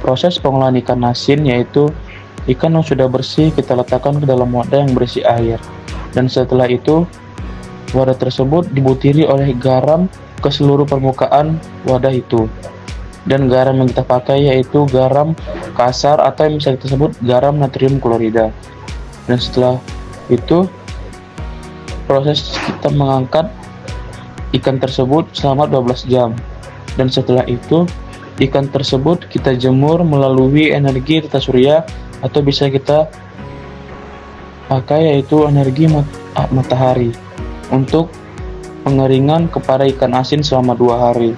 Proses pengolahan ikan asin yaitu ikan yang sudah bersih kita letakkan ke dalam wadah yang berisi air. Dan setelah itu, wadah tersebut dibutiri oleh garam ke seluruh permukaan wadah itu. Dan garam yang kita pakai yaitu garam kasar atau yang bisa kita sebut garam natrium klorida. Dan setelah itu, proses kita mengangkat ikan tersebut selama 12 jam. Dan setelah itu, ikan tersebut kita jemur melalui energi tata surya atau bisa kita pakai yaitu energi matahari untuk pengeringan kepada ikan asin selama 2 hari.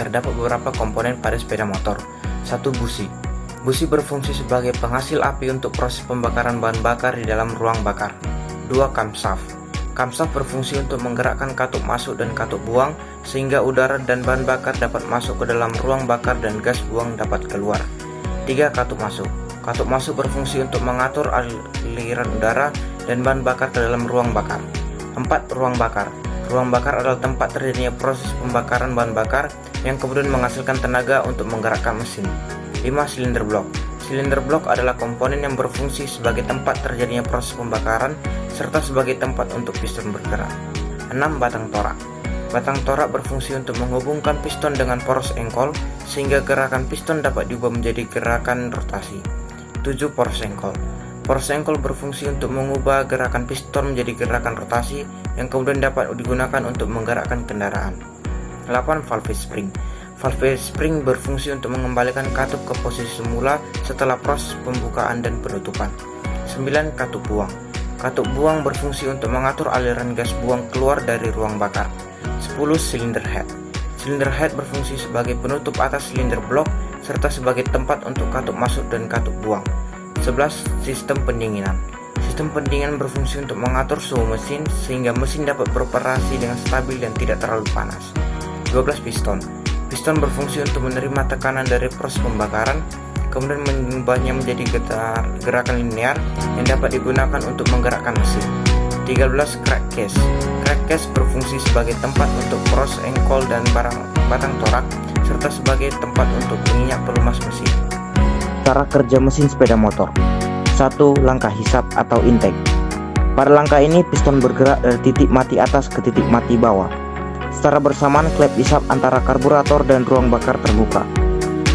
Terdapat beberapa komponen pada sepeda motor. 1. Busi. Busi berfungsi sebagai penghasil api untuk proses pembakaran bahan bakar di dalam ruang bakar. 2. Camshaft. Camshaft berfungsi untuk menggerakkan katup masuk dan katup buang sehingga udara dan bahan bakar dapat masuk ke dalam ruang bakar dan gas buang dapat keluar. 3. Katup masuk. Katup masuk berfungsi untuk mengatur aliran udara dan bahan bakar ke dalam ruang bakar. 4. Ruang bakar. Ruang bakar adalah tempat terjadinya proses pembakaran bahan bakar yang kemudian menghasilkan tenaga untuk menggerakkan mesin. 5. Silinder blok. Silinder blok adalah komponen yang berfungsi sebagai tempat terjadinya proses pembakaran serta sebagai tempat untuk piston bergerak. 6. Batang torak. Batang torak berfungsi untuk menghubungkan piston dengan poros engkol sehingga gerakan piston dapat diubah menjadi gerakan rotasi. 7. Poros engkol. Poros engkol berfungsi untuk mengubah gerakan piston menjadi gerakan rotasi yang kemudian dapat digunakan untuk menggerakkan kendaraan. 8. Valve spring. Valve spring berfungsi untuk mengembalikan katup ke posisi semula setelah proses pembukaan dan penutupan. 9. Katup buang. Katup buang berfungsi untuk mengatur aliran gas buang keluar dari ruang bakar. 10. Cylinder head. Cylinder head berfungsi sebagai penutup atas silinder blok serta sebagai tempat untuk katup masuk dan katup buang. 11. Sistem pendinginan. Sistem pendinginan berfungsi untuk mengatur suhu mesin sehingga mesin dapat beroperasi dengan stabil dan tidak terlalu panas. 12. Piston. Piston berfungsi untuk menerima tekanan dari proses pembakaran, kemudian mengubahnya menjadi gerakan linear yang dapat digunakan untuk menggerakkan mesin. 13. Crankcase. Crankcase berfungsi sebagai tempat untuk proses engkol dan batang torak serta sebagai tempat untuk menginjak pelumas mesin. Cara kerja mesin sepeda motor. 1. Langkah hisap atau intake. Pada langkah ini piston bergerak dari titik mati atas ke titik mati bawah. Secara bersamaan klep hisap antara karburator dan ruang bakar terbuka.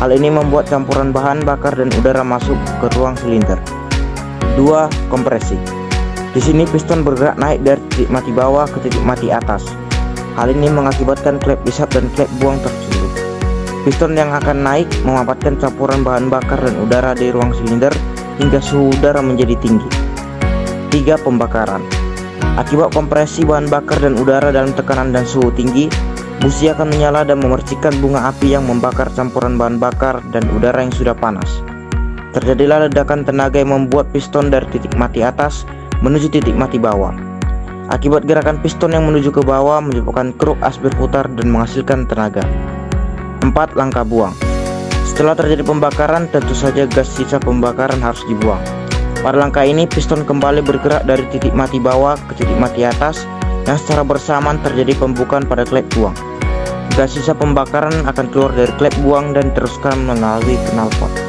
Hal ini membuat campuran bahan bakar dan udara masuk ke ruang silinder. 2. Kompresi. Di sini piston bergerak naik dari titik mati bawah ke titik mati atas. Hal ini mengakibatkan klep hisap dan klep buang tersulut. Piston yang akan naik memanfaatkan campuran bahan bakar dan udara di ruang silinder hingga suhu udara menjadi tinggi. 3. Pembakaran. Akibat kompresi bahan bakar dan udara dalam tekanan dan suhu tinggi, busi akan menyala dan memercikkan bunga api yang membakar campuran bahan bakar dan udara yang sudah panas. Terjadilah ledakan tenaga yang membuat piston dari titik mati atas menuju titik mati bawah. Akibat gerakan piston yang menuju ke bawah menyebabkan kruk as berputar dan menghasilkan tenaga. 4. Langkah buang. Setelah terjadi pembakaran, tentu saja gas sisa pembakaran harus dibuang. Pada langkah ini, piston kembali bergerak dari titik mati bawah ke titik mati atas, yang secara bersamaan terjadi pembukaan pada klep buang. Gas sisa pembakaran akan keluar dari klep buang dan diteruskan melalui knalpot.